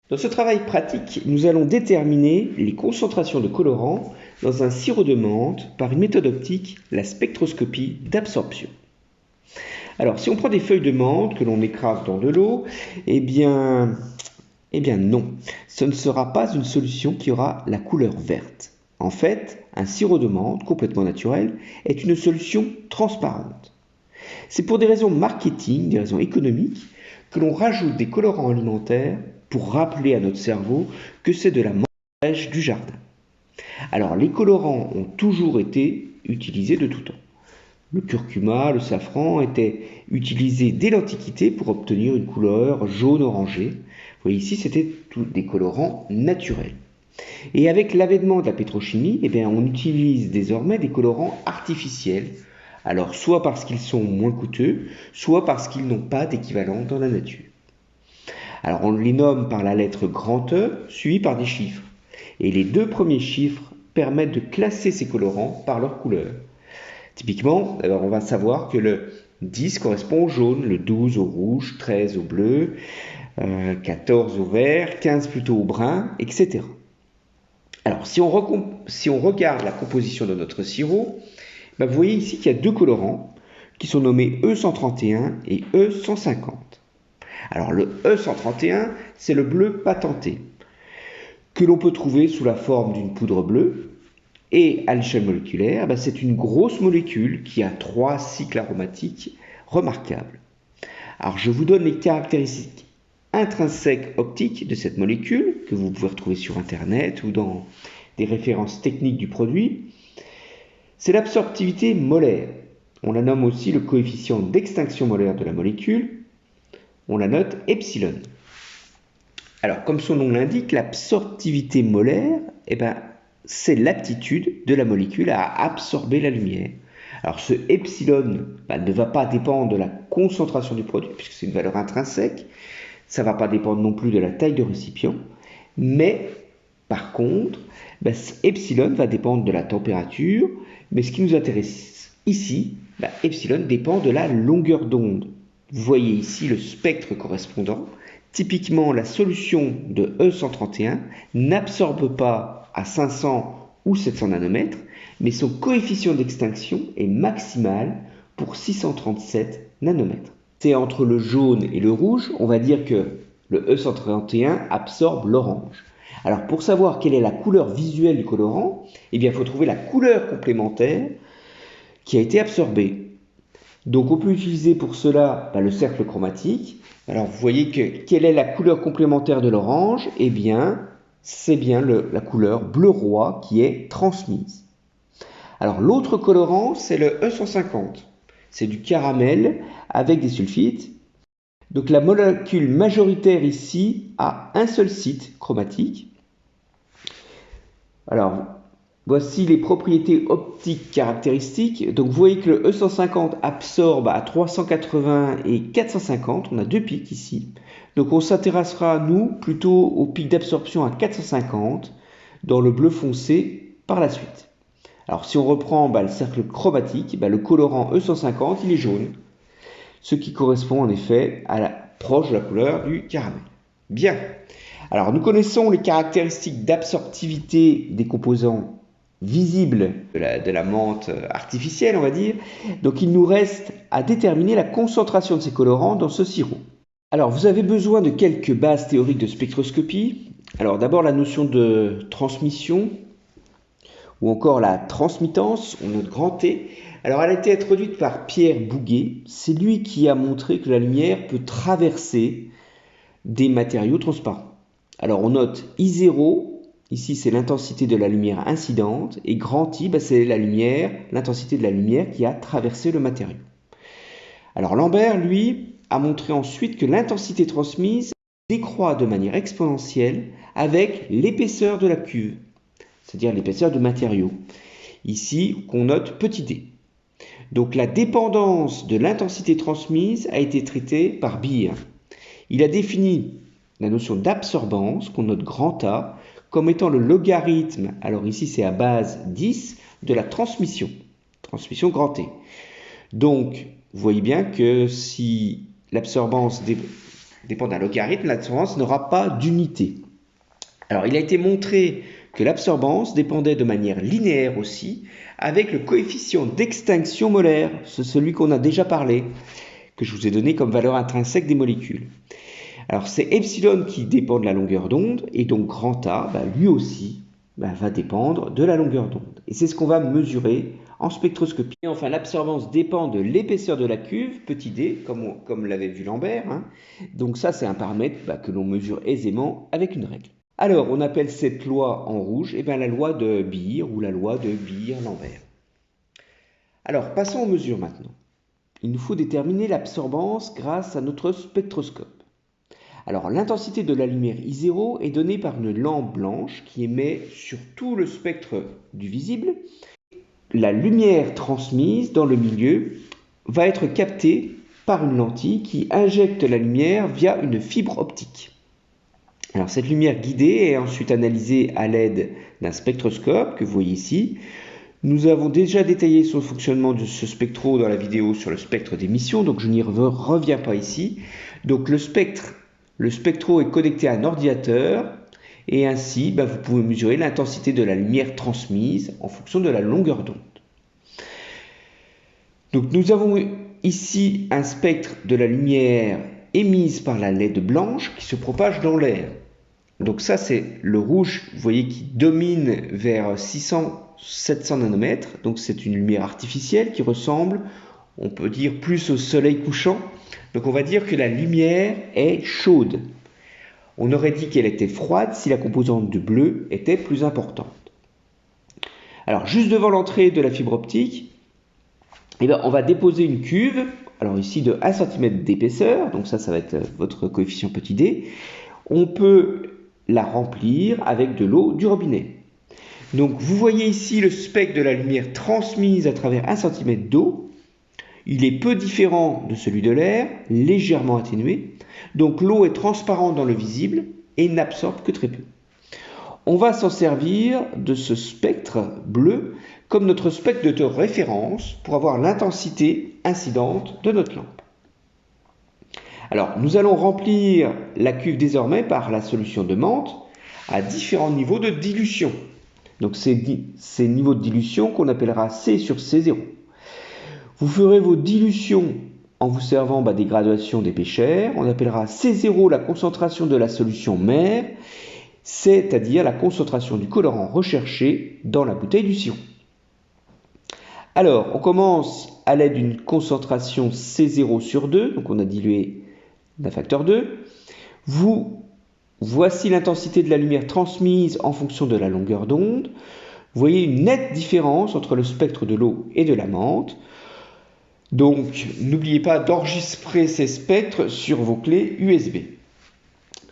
Dans ce travail pratique, nous allons déterminer les concentrations de colorants dans un sirop de menthe par une méthode optique, la spectroscopie d'absorption. Alors, si on prend des feuilles de menthe que l'on écrase dans de l'eau, eh bien non, ce ne sera pas une solution qui aura la couleur verte. En fait, un sirop de menthe complètement naturel est une solution transparente. C'est pour des raisons marketing, des raisons économiques, que l'on rajoute des colorants alimentaires pour rappeler à notre cerveau que c'est de la menthe fraîche du jardin. Alors, les colorants ont toujours été utilisés de tout temps. Le curcuma, le safran étaient utilisés dès l'Antiquité pour obtenir une couleur jaune-orangée. Vous voyez ici, c'était tous des colorants naturels. Et avec l'avènement de la pétrochimie, on utilise désormais des colorants artificiels. Alors, soit parce qu'ils sont moins coûteux, soit parce qu'ils n'ont pas d'équivalent dans la nature. Alors, on les nomme par la lettre grand E, suivie par des chiffres. Et les deux premiers chiffres permettent de classer ces colorants par leur couleur. Typiquement, on va savoir que le 10 correspond au jaune, le 12 au rouge, 13 au bleu, 14 au vert, 15 plutôt au brun, etc. Alors, si on regarde la composition de notre sirop, vous voyez ici qu'il y a deux colorants qui sont nommés E131 et E150. Alors, le E131, c'est le bleu patenté, que l'on peut trouver sous la forme d'une poudre bleue. Et à l'échelle moléculaire, c'est une grosse molécule qui a 3 cycles aromatiques remarquables. Alors, je vous donne les caractéristiques intrinsèques optiques de cette molécule, que vous pouvez retrouver sur Internet ou dans des références techniques du produit. C'est l'absorptivité molaire. On la nomme aussi le coefficient d'extinction molaire de la molécule. On la note epsilon. Alors, comme son nom l'indique, l'absorptivité molaire, c'est l'aptitude de la molécule à absorber la lumière. Alors, ce epsilon ne va pas dépendre de la concentration du produit, puisque c'est une valeur intrinsèque. Ça ne va pas dépendre non plus de la taille du récipient. Mais, par contre, epsilon va dépendre de la température. Mais ce qui nous intéresse ici, epsilon dépend de la longueur d'onde. Vous voyez ici le spectre correspondant. Typiquement, la solution de E131 n'absorbe pas à 500 ou 700 nanomètres, mais son coefficient d'extinction est maximal pour 637 nanomètres. C'est entre le jaune et le rouge, on va dire que le E131 absorbe l'orange. Alors, pour savoir quelle est la couleur visuelle du colorant, il faut trouver la couleur complémentaire qui a été absorbée. Donc, on peut utiliser pour cela le cercle chromatique. Alors, vous voyez que quelle est la couleur complémentaire de l'orange? C'est bien la couleur bleu roi qui est transmise. Alors, l'autre colorant, c'est le E150. C'est du caramel avec des sulfites. Donc, la molécule majoritaire ici a un seul site chromatique. Alors, voici les propriétés optiques caractéristiques. Donc, vous voyez que le E150 absorbe à 380 et 450. On a deux pics ici. Donc, on s'intéressera, nous, plutôt au pic d'absorption à 450 dans le bleu foncé par la suite. Alors, si on reprend le cercle chromatique, le colorant E150, il est jaune, ce qui correspond en effet à la proche de la couleur du caramel. Bien. Alors, nous connaissons les caractéristiques d'absorptivité des composants visibles de la menthe artificielle, on va dire. Donc, il nous reste à déterminer la concentration de ces colorants dans ce sirop. Alors, vous avez besoin de quelques bases théoriques de spectroscopie. Alors, d'abord, la notion de transmission, ou encore la transmittance, on note grand T. Alors, elle a été introduite par Pierre Bouguer. C'est lui qui a montré que la lumière peut traverser des matériaux transparents. Alors, on note I0, ici c'est l'intensité de la lumière incidente, et grand I, c'est l'intensité de la lumière qui a traversé le matériau. Alors, Lambert, lui, a montré ensuite que l'intensité transmise décroît de manière exponentielle avec l'épaisseur de la cuve, c'est-à-dire l'épaisseur du matériau. Ici, qu'on note petit d. Donc, la dépendance de l'intensité transmise a été traitée par Beer. Il a défini la notion d'absorbance, qu'on note grand A, comme étant le logarithme, alors ici c'est à base 10, de la transmission grand T. Donc, vous voyez bien que si l'absorbance dépend d'un logarithme, l'absorbance n'aura pas d'unité. Alors, il a été montré que l'absorbance dépendait de manière linéaire aussi, avec le coefficient d'extinction molaire, c'est celui qu'on a déjà parlé, que je vous ai donné comme valeur intrinsèque des molécules. Alors, c'est epsilon qui dépend de la longueur d'onde, et donc grand A, lui aussi, va dépendre de la longueur d'onde. Et c'est ce qu'on va mesurer en spectroscopie. Et enfin, l'absorbance dépend de l'épaisseur de la cuve, petit d, comme l'avait vu Lambert. Donc ça, c'est un paramètre que l'on mesure aisément avec une règle. Alors, on appelle cette loi en rouge la loi de Beer ou la loi de Beer-Lambert. Alors, passons aux mesures maintenant. Il nous faut déterminer l'absorbance grâce à notre spectroscope. Alors, l'intensité de la lumière I0 est donnée par une lampe blanche qui émet sur tout le spectre du visible. La lumière transmise dans le milieu va être captée par une lentille qui injecte la lumière via une fibre optique. Alors, cette lumière guidée est ensuite analysée à l'aide d'un spectroscope que vous voyez ici. Nous avons déjà détaillé sur le fonctionnement de ce spectro dans la vidéo sur le spectre d'émission, donc je n'y reviens pas ici. Donc le spectro est connecté à un ordinateur et ainsi vous pouvez mesurer l'intensité de la lumière transmise en fonction de la longueur d'onde. Donc nous avons ici un spectre de la lumière émise par la LED blanche qui se propage dans l'air. Donc ça c'est le rouge, vous voyez, qui domine vers 600-700 nanomètres. Donc c'est une lumière artificielle qui ressemble, on peut dire, plus au soleil couchant. Donc on va dire que la lumière est chaude. On aurait dit qu'elle était froide si la composante de bleu était plus importante. Alors juste devant l'entrée de la fibre optique, on va déposer une cuve, alors ici de 1 cm d'épaisseur, donc ça va être votre coefficient petit d. On peut la remplir avec de l'eau du robinet. Donc vous voyez ici le spectre de la lumière transmise à travers 1 cm d'eau. Il est peu différent de celui de l'air, légèrement atténué. Donc l'eau est transparente dans le visible et n'absorbe que très peu. On va s'en servir de ce spectre bleu comme notre spectre de référence pour avoir l'intensité incidente de notre lampe. Alors, nous allons remplir la cuve désormais par la solution de menthe à différents niveaux de dilution. Donc, ces niveaux de dilution qu'on appellera C sur C0. Vous ferez vos dilutions en vous servant des graduations d'épaisseur. On appellera C0 la concentration de la solution mère, c'est-à-dire la concentration du colorant recherché dans la bouteille du sirop. Alors, on commence à l'aide d'une concentration C0 sur 2, donc on a dilué d'un facteur 2. Voici l'intensité de la lumière transmise en fonction de la longueur d'onde. Vous voyez une nette différence entre le spectre de l'eau et de la menthe. Donc, n'oubliez pas d'enregistrer ces spectres sur vos clés USB.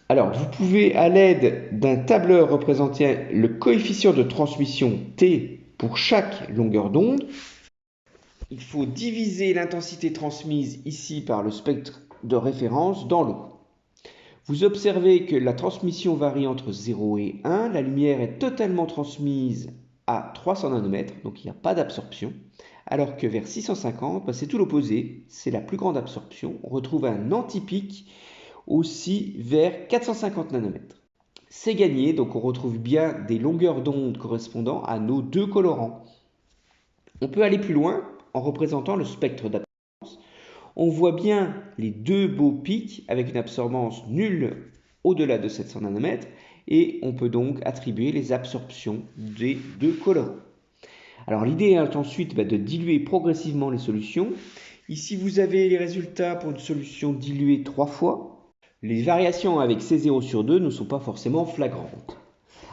Alors, vous pouvez, à l'aide d'un tableur, représenter le coefficient de transmission T pour chaque longueur d'onde. Il faut diviser l'intensité transmise ici par le spectre de référence dans l'eau. Vous observez que la transmission varie entre 0 et 1. La lumière est totalement transmise à 300 nanomètres, donc il n'y a pas d'absorption. Alors que vers 650, c'est tout l'opposé, c'est la plus grande absorption. On retrouve un antipic aussi vers 450 nanomètres. C'est gagné, donc on retrouve bien des longueurs d'onde correspondant à nos deux colorants. On peut aller plus loin en représentant le spectre d'absorbance. On voit bien les deux beaux pics avec une absorbance nulle au-delà de 700 nanomètres et on peut donc attribuer les absorptions des deux colorants. Alors l'idée est ensuite de diluer progressivement les solutions. Ici vous avez les résultats pour une solution diluée 3 fois. Les variations avec C0 sur 2 ne sont pas forcément flagrantes.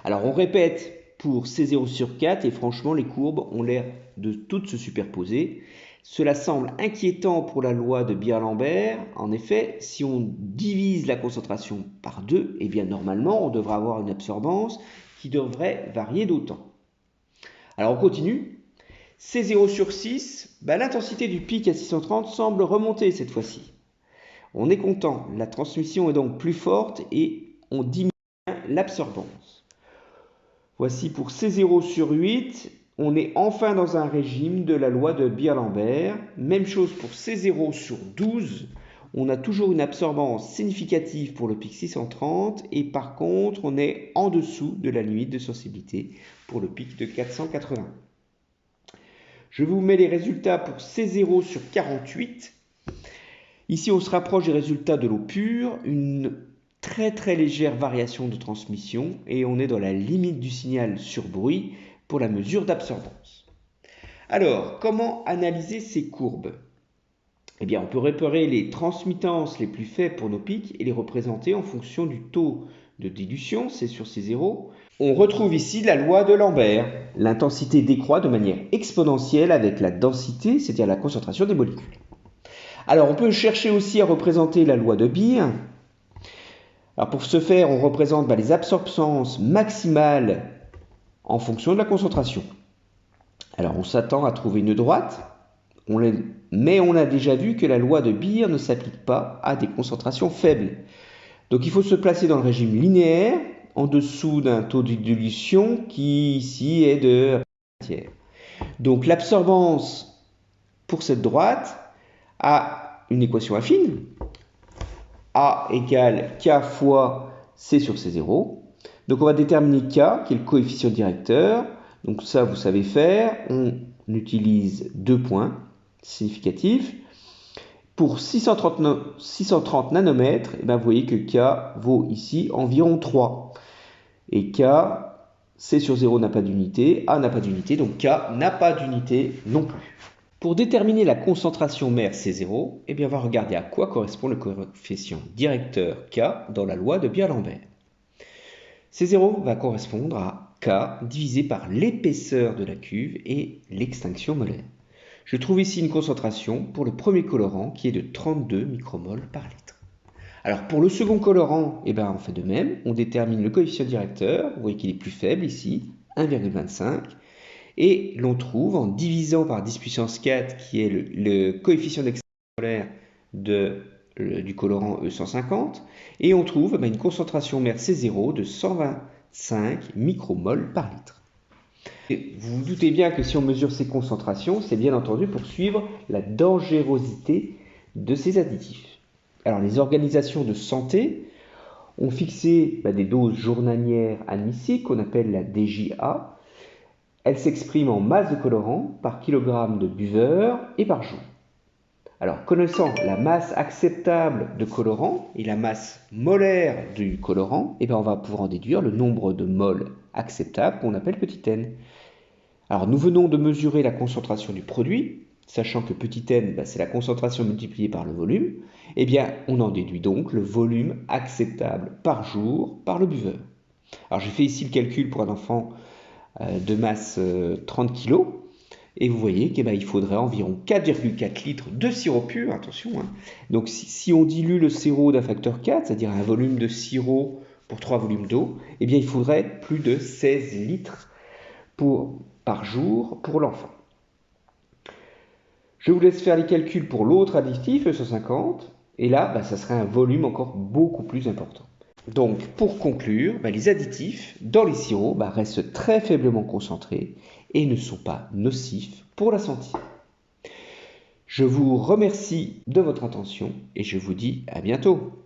Alors on répète pour C0 sur 4 et franchement les courbes ont l'air de toutes se superposer. Cela semble inquiétant pour la loi de Beer-Lambert. En effet, si on divise la concentration par 2, normalement on devrait avoir une absorbance qui devrait varier d'autant. Alors on continue. C0 sur 6, l'intensité du pic à 630 semble remonter cette fois-ci. On est content, la transmission est donc plus forte et on diminue l'absorbance. Voici pour C0 sur 8, on est enfin dans un régime de la loi de Beer-Lambert. Même chose pour C0 sur 12, on a toujours une absorbance significative pour le pic 630 et par contre, on est en dessous de la limite de sensibilité pour le pic de 480. Je vous mets les résultats pour C0 sur 48. Ici, on se rapproche des résultats de l'eau pure, une très légère variation de transmission et on est dans la limite du signal sur bruit pour la mesure d'absorbance. Alors, comment analyser ces courbes? Eh bien, on peut repérer les transmittances les plus faibles pour nos pics et les représenter en fonction du taux de dilution, C sur C0. On retrouve ici la loi de Lambert. L'intensité décroît de manière exponentielle avec la densité, c'est-à-dire la concentration des molécules. Alors, on peut chercher aussi à représenter la loi de Beer. Alors, pour ce faire, on représente les absorptions maximales en fonction de la concentration. Alors, on s'attend à trouver une droite, mais on a déjà vu que la loi de Beer ne s'applique pas à des concentrations faibles. Donc, il faut se placer dans le régime linéaire, en dessous d'un taux de dilution qui ici est de tiers. Donc, l'absorbance pour cette droite a une équation affine. A égale K fois C sur C0. Donc on va déterminer K, qui est le coefficient directeur. Donc ça, vous savez faire. On utilise 2 points significatifs. Pour 630 nanomètres, et bien vous voyez que K vaut ici environ 3. Et K, C sur 0 n'a pas d'unité, A n'a pas d'unité, donc K n'a pas d'unité non plus. Pour déterminer la concentration mère C0, eh bien on va regarder à quoi correspond le coefficient directeur K dans la loi de Beer-Lambert. C0 va correspondre à K divisé par l'épaisseur de la cuve et l'extinction molaire. Je trouve ici une concentration pour le premier colorant qui est de 32 micromoles par litre. Alors pour le second colorant, eh bien on fait de même, on détermine le coefficient directeur, vous voyez qu'il est plus faible ici, 1,25. Et l'on trouve, en divisant par 10 puissance 4, qui est le coefficient d'extinction molaire du colorant E150, et on trouve une concentration mère C0 de 125 micromoles par litre. Et vous vous doutez bien que si on mesure ces concentrations, c'est bien entendu pour suivre la dangerosité de ces additifs. Alors les organisations de santé ont fixé des doses journalières admissibles qu'on appelle la DJA. Elle s'exprime en masse de colorant par kilogramme de buveur et par jour. Alors, connaissant la masse acceptable de colorant et la masse molaire du colorant, on va pouvoir en déduire le nombre de moles acceptables qu'on appelle petit n. Alors, nous venons de mesurer la concentration du produit, sachant que petit n, c'est la concentration multipliée par le volume. On en déduit donc le volume acceptable par jour par le buveur. Alors, j'ai fait ici le calcul pour un enfant de masse 30 kg et vous voyez qu'il faudrait environ 4,4 litres de sirop pur, attention. Donc si on dilue le sirop d'un facteur 4, c'est-à-dire un volume de sirop pour 3 volumes d'eau, il faudrait plus de 16 litres par jour pour l'enfant. Je vous laisse faire les calculs pour l'autre additif, E150, et là, ça serait un volume encore beaucoup plus important. Donc, pour conclure, les additifs dans les sirops restent très faiblement concentrés et ne sont pas nocifs pour la santé. Je vous remercie de votre attention et je vous dis à bientôt.